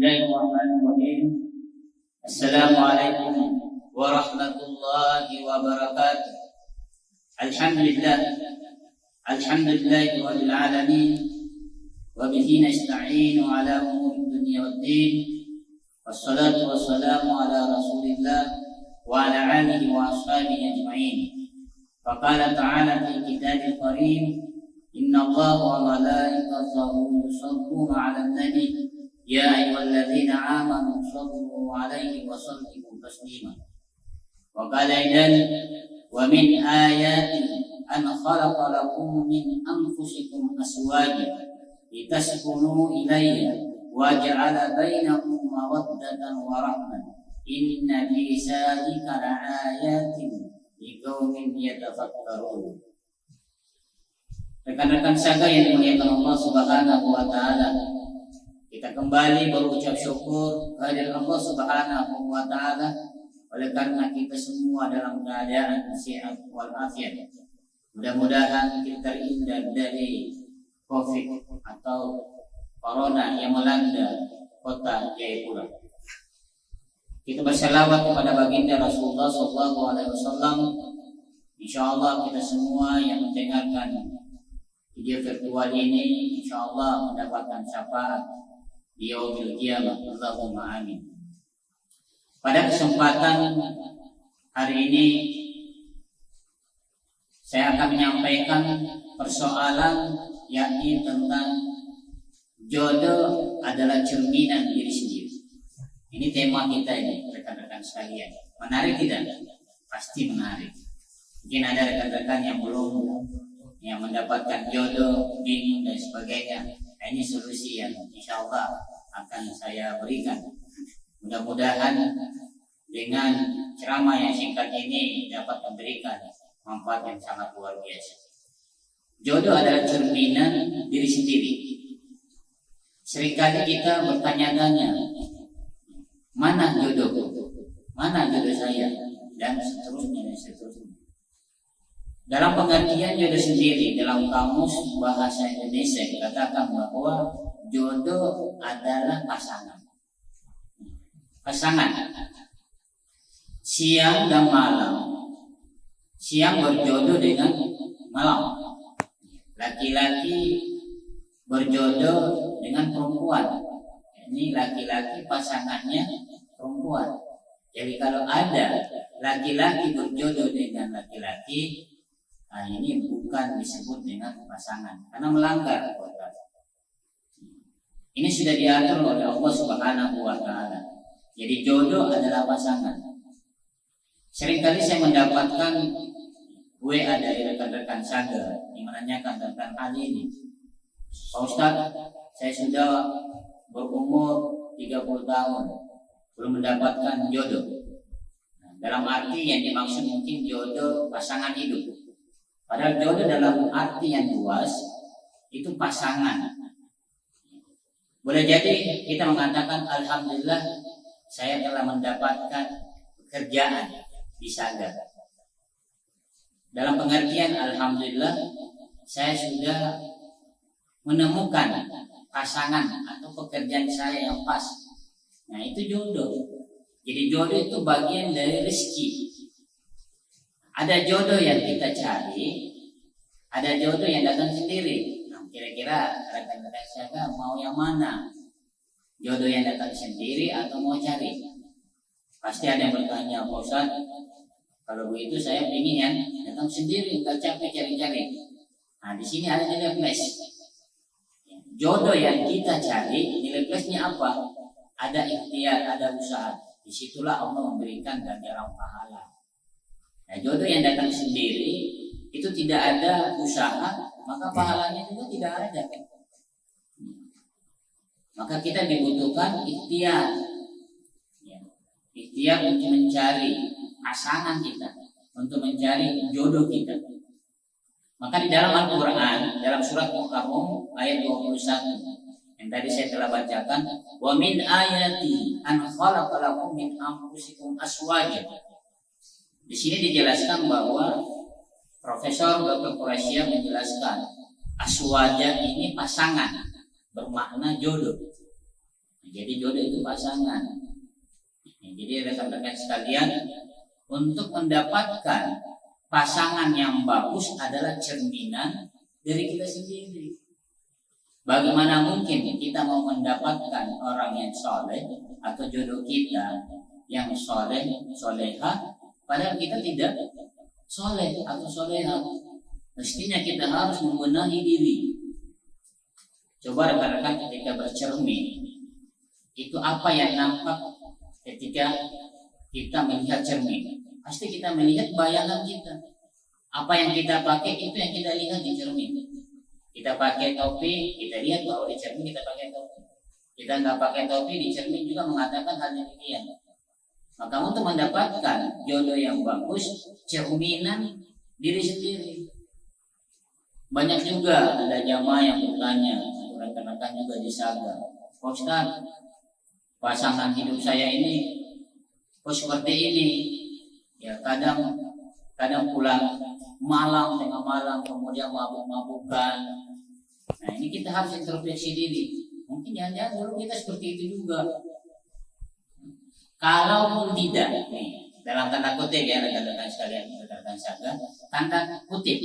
Bismillahirrahmanirrahim. Assalamualaikum warahmatullahi wabarakatuh. Alhamdulillahirabbil alamin wa bihi nasta'inu ala umuri dunya waddin. Wassalatu wassalamu ala Rasulillah wa ala alihi wa ashabihi ajma'in. Faqala ta'ala fi kitabil karim, inna Allaha wa malaikatahu yusholluna 'alan nabi ya ayyuhalladzina amanu shollu 'alaihi wa sallimu taslima. Wa qala aidan wa min ayatihi an khalaqa lakum min anfusikum azwajan litaskunu ilayha wa ja'ala bainakum mawaddatan wa rahmah. Inna fi dzalika laayatin liqaumin yatafakkarun. Rekan-rekan saga yang dimuliakan Allah Subhanahu wa taala, kita kembali berucap syukur kehadirat Allah Subhanahu wa taala oleh karena kita semua dalam keadaan sehat walafiat. Mudah-mudahan kita terhindar dari Covid atau Corona yang melanda kota Jayapura. Kita berselawat kepada baginda Rasulullah SAW. Insyaallah kita semua yang mendengarkan video virtual ini insyaallah mendapatkan syafaat di yaumil qiyamah. Allahumma amin. Pada kesempatan hari ini saya akan menyampaikan persoalan yakni tentang jodoh adalah cerminan diri sendiri. Ini tema kita ini, rekan-rekan sekalian. Menarik tidak? Pasti menarik. Mungkin ada rekan-rekan yang belum yang mendapatkan jodoh, bingung dan sebagainya. Nah, ini solusi yang insya Allah akan saya berikan. Mudah-mudahan dengan ceramah yang singkat ini dapat memberikan manfaat yang sangat luar biasa. Jodoh adalah cerminan diri sendiri. Seringkali kita bertanya-tanya, mana jodohku? Mana jodoh saya? Dan seterusnya dan seterusnya. Dalam pengertian jodoh sendiri dalam kamus bahasa Indonesia dikatakan bahwa jodoh adalah pasangan. Pasangan siang dan malam. Siang berjodoh dengan malam. Laki-laki berjodoh dengan perempuan. Ini laki-laki pasangannya perempuan. Jadi kalau ada laki-laki berjodoh dengan laki-laki, nah ini bukan disebut dengan pasangan karena melanggar kontrak. Ini sudah diatur oleh Allah Subhanahu wa taala. Jadi jodoh adalah pasangan. Seringkali saya mendapatkan WA dari rekan-rekan saga yang menanyakan tentang hal ini. Pak Ustadz, saya sudah berumur 30 tahun belum mendapatkan jodoh. Nah, dalam arti yang dimaksud mungkin jodoh pasangan hidup. Padahal jodoh dalam arti yang luas itu pasangan. Boleh jadi kita mengatakan alhamdulillah saya telah mendapatkan pekerjaan di Saga. Dalam pengertian alhamdulillah saya sudah menemukan pasangan atau pekerjaan saya yang pas. Nah, itu jodoh. Jadi jodoh itu bagian dari rezeki. Ada jodoh yang kita cari, ada jodoh yang datang sendiri. Nah, kira-kira rekan-rekan saya mau yang mana? Jodoh yang datang sendiri atau mau cari? Pasti ada yang bertanya, Pak Ustadz, kalau begitu saya ingin yang datang sendiri, nggak capek cari-cari. Nah, di sini ada nilai plus. Jodoh yang kita cari, nilai plusnya apa? Ada ikhtiar, ada usaha. Disitulah Allah memberikan ganjaran pahala. Nah, jodoh yang datang sendiri itu tidak ada usaha, maka pahalanya juga tidak ada. Maka kita dibutuhkan ikhtiar. Ikhtiar untuk mencari pasangan kita, untuk mencari jodoh kita. Maka di dalam Al-Quran, dalam surat Muharram ayat 21 yang tadi saya telah bacakan, wa min ayati an khalaqa lakum min anfusikum azwajan. Di sini dijelaskan bahwa Profesor Dr. Quraisy menjelaskan aswaja ini pasangan, bermakna jodoh. Jadi jodoh itu pasangan. Jadi rekan-rekan sekalian, untuk mendapatkan pasangan yang bagus adalah cerminan dari kita sendiri. Bagaimana mungkin kita mau mendapatkan orang yang soleh atau jodoh kita yang soleh, soleha, padahal kita tidak soleh atau soleha? Mestinya kita harus membenahi diri. Coba rekan-rekan ketika bercermin, itu apa yang nampak ketika kita melihat cermin? Pasti kita melihat bayangan kita. Apa yang kita pakai itu yang kita lihat di cermin. Kita pakai topi, kita lihat bahwa di cermin kita pakai topi. Kita nggak pakai topi, di cermin juga mengatakan hal yang demikian. Maka untuk mendapatkan jodoh yang bagus, cerminan diri sendiri. Banyak juga ada jamaah yang bertanya, rekan-rekan juga di Saga, Pak Ustaz, pasangan hidup saya ini kok seperti ini? Ya kadang pulang malam tengah malam, kemudian mabuk-mabukan. Nah ini kita harus introspeksi diri. Mungkin jangan-jangan dulu kita seperti itu juga. Kalau tidak, nih, dalam tanda kutip ya rekan-rekan sekalian, rekan-rekan Saga, tanda kutip,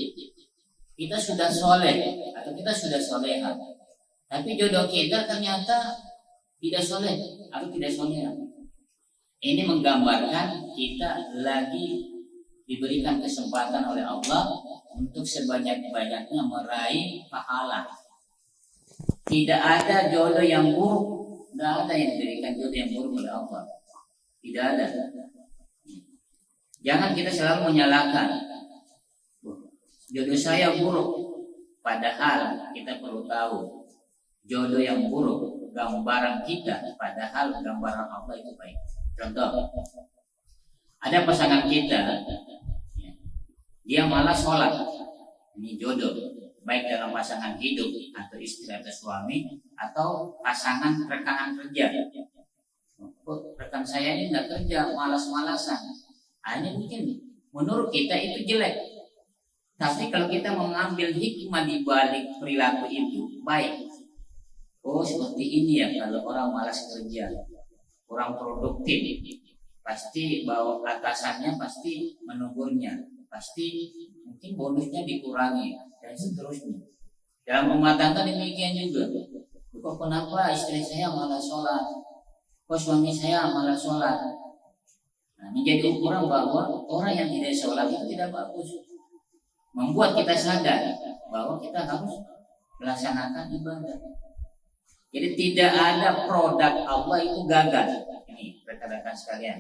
kita sudah soleh atau kita sudah soleha, tapi jodoh kita ternyata tidak soleh atau tidak soleha. Ini menggambarkan kita lagi diberikan kesempatan oleh Allah untuk sebanyak-banyaknya meraih pahala. Tidak ada jodoh yang buruk, tidak ada yang diberikan jodoh yang buruk oleh Allah. Tidak ada. Jangan kita selalu menyalahkan jodoh saya buruk, padahal kita perlu tahu jodoh yang buruk gambaran kita, padahal gambaran Allah itu baik. Contoh, ada pasangan kita, dia malah sholat, ini jodoh, baik dalam pasangan hidup atau istri atau suami atau pasangan rekanan kerja. Rekan saya ini nggak kerja, malas-malasan. Ini mungkin menurut kita itu jelek. Tapi kalau kita mengambil hikmah di balik perilaku itu baik. Oh seperti ini ya kalau orang malas kerja, kurang produktif, pasti bahwa atasannya pasti menegurnya, pasti mungkin bonusnya dikurangi dan seterusnya. Dalam rumah tangga demikian juga. Kok kenapa istri saya malah sholat? Kok suami saya malah sholat? Nah, menjadi ukuran bahwa orang yang tidak sholat itu tidak bagus. Membuat kita sadar bahwa kita harus melaksanakan ibadah. Jadi tidak ada produk Allah itu gagal. Ini rekan-rekan sekalian.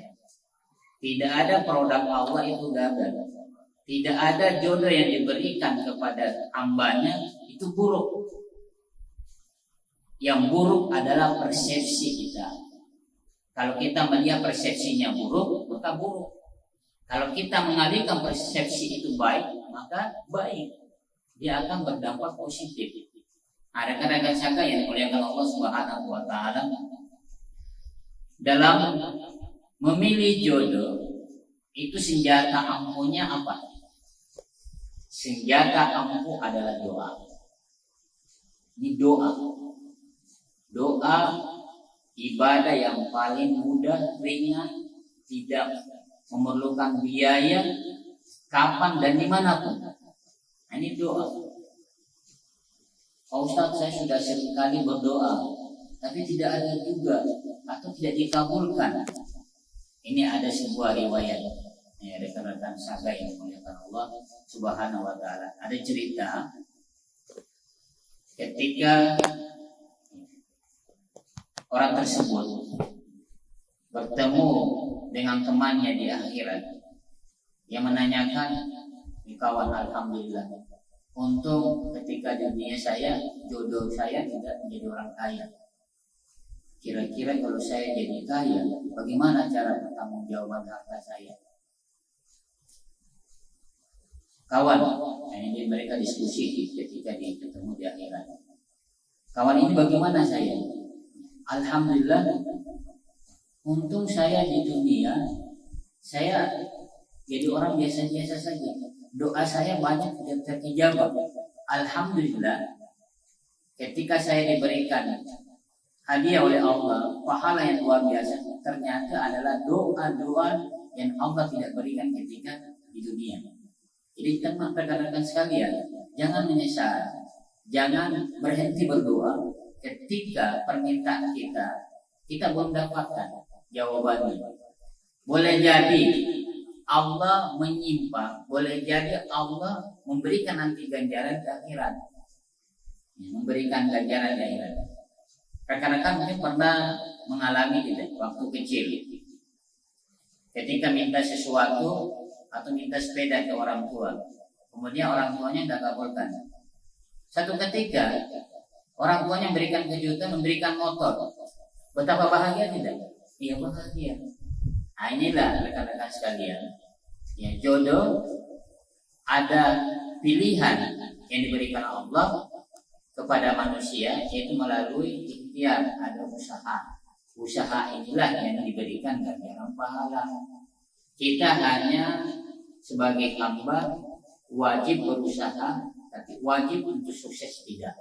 Tidak ada produk Allah itu gagal. Tidak ada jodoh yang diberikan kepada hambanya itu buruk. Yang buruk adalah persepsi kita. Kalau kita melihat persepsinya buruk, maka buruk. Kalau kita mengalihkan persepsi itu baik, maka baik. Dia akan berdampak positif. Rekan-rekan Saga yang dimuliakan Allah Subhanahu wa taala, dalam memilih jodoh itu senjata ampuhnya apa? Senjata ampuh adalah doa. Ini doa. Doa ibadah yang paling mudah, ringan, tidak memerlukan biaya kapan dan dimanapun. Ini doa. Pak Ustaz, saya sudah seringkali berdoa, tapi tidak ada juga atau tidak dikabulkan. Ini ada sebuah riwayat. Ya, rekan-rekan Saga yang dimuliakan Allah Subhanahu wa taala. Ada cerita ketika orang tersebut bertemu dengan temannya di akhirat. Yang menanyakan, kawan, alhamdulillah, untung ketika di dunia saya, jodoh saya tidak menjadi orang kaya. Kira-kira kalau saya jadi kaya, bagaimana cara pertanggungjawaban harta saya? Kawan, ini mereka diskusi ketika ketemu di akhirat. Kawan, ini bagaimana saya? Alhamdulillah, untung saya di dunia, saya jadi orang biasa-biasa saja. Doa saya banyak tidak terijabah. Alhamdulillah, ketika saya diberikan hadiah oleh Allah, pahala yang luar biasa, ternyata adalah doa-doa yang Allah tidak berikan ketika di dunia. Jadi teman rekan-rekan sekalian, jangan menyesal, jangan berhenti berdoa ketika permintaan kita belum dapatkan jawabannya. Boleh jadi Allah menyimpang, boleh jadi Allah memberikan nanti ganjaran di akhirat, memberikan ganjaran di akhirat. Rekan-rekan mungkin pernah mengalami tidak waktu kecil, ketika minta sesuatu atau minta sepeda ke orang tua, kemudian orang tuanya tidak kabulkan. Satu ketika orang tuanya memberikan kejutan, memberikan motor. Betapa bahagia tidak? Iya, bahagia. Nah, inilah rekan-rekan sekalian, ya, jodoh ada pilihan yang diberikan Allah kepada manusia, yaitu melalui ikhtiar, ada usaha. Usaha inilah yang diberikan ganjaran pahala. Kita hanya sebagai hamba wajib berusaha, tapi wajib untuk sukses tidak.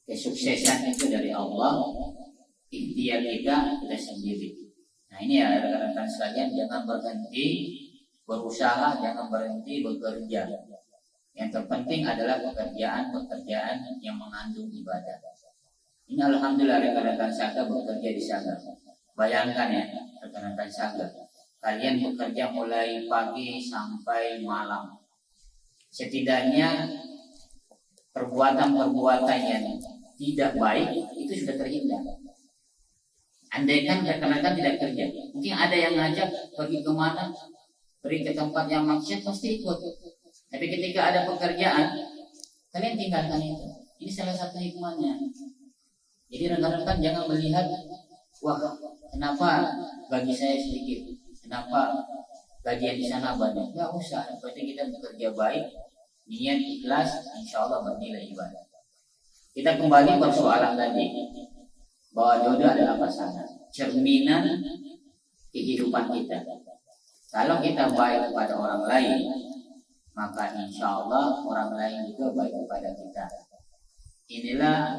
Kesuksesan itu dari Allah, ikhtiar kita sendiri. Nah, ini ya rekan-rekan sekalian, jangan berhenti berusaha, jangan berhenti bekerja. Yang terpenting adalah pekerjaan yang mengandung ibadah. Ini alhamdulillah rekan-rekan Saga bekerja di Saga. Bayangkan ya rekan-rekan Saga, kalian bekerja mulai pagi sampai malam. Setidaknya perbuatan-perbuatan yang tidak baik itu sudah terhindar. Andaikan rekan-rekan tidak kerja, mungkin ada yang ngajak pergi kemana, pergi ke tempat yang maksiat, pasti ikut. Tapi ketika ada pekerjaan, kalian tinggalkan itu. Ini salah satu hikmahnya. Jadi rekan-rekan jangan melihat, wah kenapa gaji saya sedikit, kenapa gajian di sana banyak. Nggak usah, yang penting kita bekerja baik, niat ikhlas, insya Allah bernilai ibadah. Kita kembali persoalan tadi, bahwa jodoh adalah pasangan, cerminan kehidupan kita. Kalau kita baik kepada orang lain, maka insya Allah orang lain juga baik kepada kita. Inilah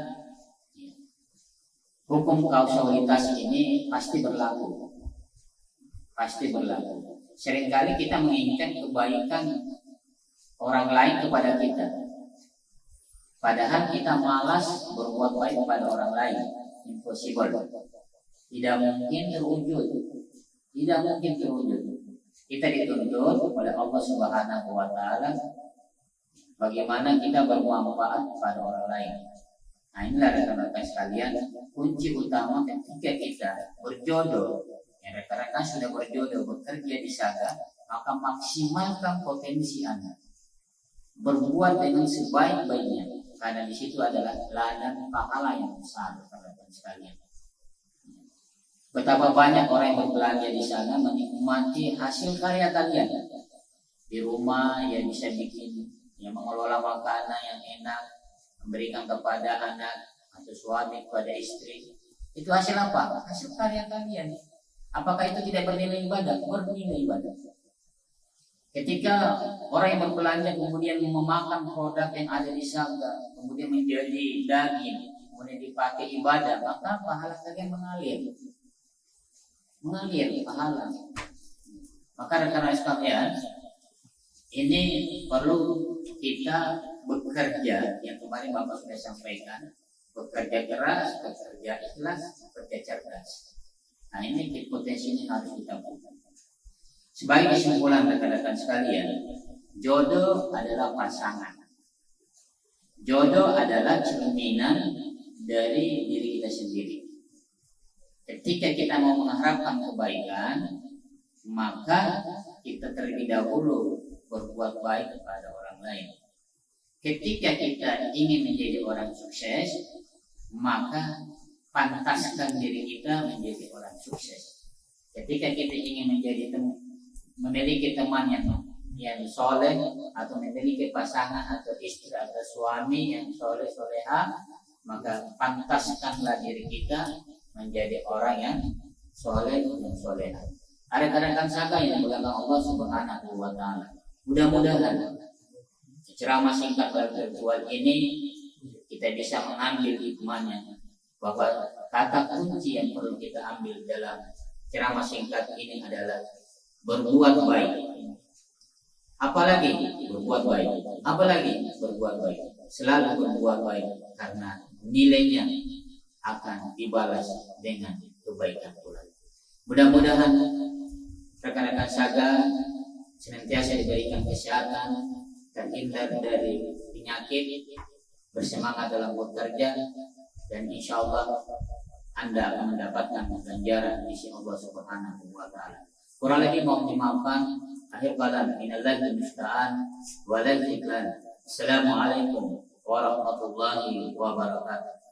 hukum kausalitas, ini pasti berlaku. Pasti berlaku. Seringkali kita menginginkan kebaikan orang lain kepada kita, padahal kita malas berbuat baik kepada orang lain. Impossible. Tidak mungkin terwujud. Tidak mungkin terwujud. Kita dituntut oleh Allah Subhanahu wa Ta'ala bagaimana kita bermanfaat pada orang lain. Nah, inilah rekan-rekan sekalian, kunci utama ketika kita berjodoh. Ya, rekan-rekan sudah berjodoh, bekerja di Saga, maka maksimalkan potensi Anda. Berbuat dengan sebaik-baiknya, karena di situ adalah ladang pahala yang besar, rekan-rekan sekalian. Betapa banyak orang yang berbelanja di sana menikmati hasil karya kalian. Di rumah ya bisa bikin, ya mengelola makanan yang enak, memberikan kepada anak atau suami, kepada istri. Itu hasil apa? Hasil karya kalian. Apakah itu tidak bernilai ibadah? Bernilai ibadah. Ketika orang yang berbelanja kemudian memakan produk yang ada di Saga, kemudian menjadi daging, kemudian dipakai ibadah, maka pahala kalian mengalir pahala. Maka rekan-rekan sekalian, ini perlu kita bekerja, yang kemarin Bapak sudah sampaikan, bekerja keras, bekerja ikhlas, bekerja cerdas. Nah, ini potensi ini harus kita buka. Sebagai kesimpulan rekan-rekan sekalian, jodoh adalah pasangan. Jodoh adalah cerminan dari diri kita sendiri. Ketika kita mau mengharapkan kebaikan, maka kita terlebih dahulu berbuat baik kepada orang lain. Ketika kita ingin menjadi orang sukses, maka pantaskan diri kita menjadi orang sukses. Ketika kita ingin memiliki teman yang soleh, atau memiliki pasangan atau istri atau suami yang soleh soleha, maka pantaskanlah diri kita menjadi orang yang soleh dan soleha. Rekan-rekan Saga yang dimuliakan Allah Subhanahu wa Ta'ala, mudah-mudahan ceramah singkat virtual ini kita bisa mengambil hikmahnya, bahwa kata kunci yang perlu kita ambil dalam ceramah singkat ini adalah berbuat baik. Apalagi berbuat baik, apalagi berbuat baik. Selalu berbuat baik karena nilainya akan dibalas dengan kebaikan pula. Mudah-mudahan rekan-rekan Saga senantiasa diberikan kesehatan, terhindar dari penyakit, bersemangat dalam bekerja, dan insya Allah Anda akan mendapatkan ganjaran di sisi Allah Subhanahu wa Ta'ala. Kurang lebih mohon dimaafkan. Akhir kalam, inallahi musta'an wa la iklan. Assalamualaikum warahmatullahi wabarakatuh.